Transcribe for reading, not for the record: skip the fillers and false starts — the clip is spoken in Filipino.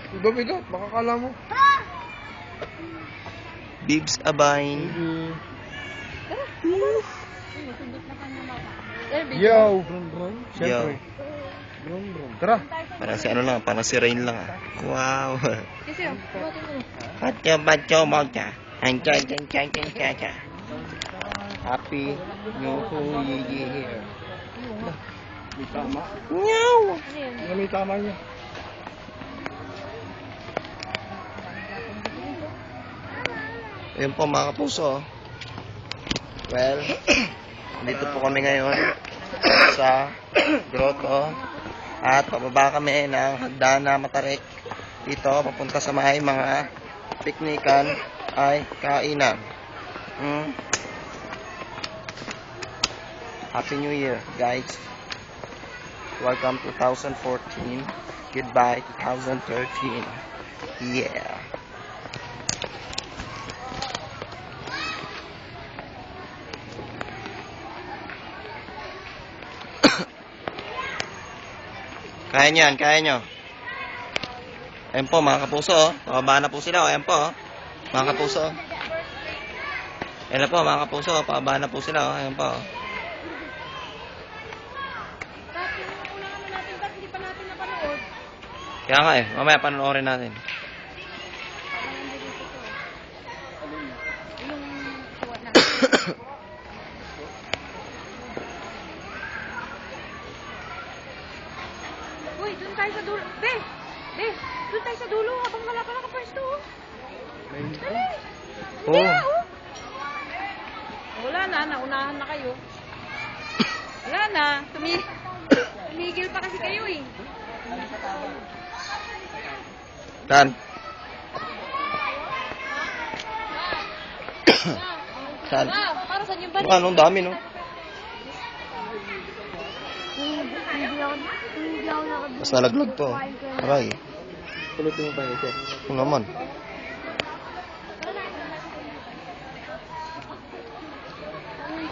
Bigat, baka kala mo. Bibs Abine. Yo! Siyempre. Tara. Parang si ano lang, parang si Rain lang ah. Wow. Kasi oh, buhatin mo. Bacho magcha. Ancha. Happy New Year. May tama. Meow. Ano yun? Ano may tama niya? Ayun po mga kapuso. Well, dito po kami ngayon sa grotto at pababa kami ng hagdan na matarik dito papunta sa mga piknikan ay kainan. Happy New Year guys. Welcome 2014. Goodbye 2013. Yeah. Kaya nyo yan, kaya nyo. Ayan po mga kapuso, oh. Pababa na po sila, oh. Ayan po, oh. Mga kapuso. Ayan na po mga kapuso, oh. Pababa na po sila, oh. Ayan po, oh. Dati yung una kami natin, ba't hindi pa natin napanood? Kaya nga eh, mamaya panoorin natin. Yung suwa na. Uy, doon tayo sa dulo. Be! Doon tayo sa dulo habang wala pa nakapwesto. Dali! Oh. Hindi na, oh! Wala na, naunahan na kayo. Wala na, tumigil pa kasi kayo eh. Dan. Saan? Wow, para saan yung balik? Anong dami, no? Mas nalaglag to. Aray. Pulutin mo pa yun, sir. Ano naman?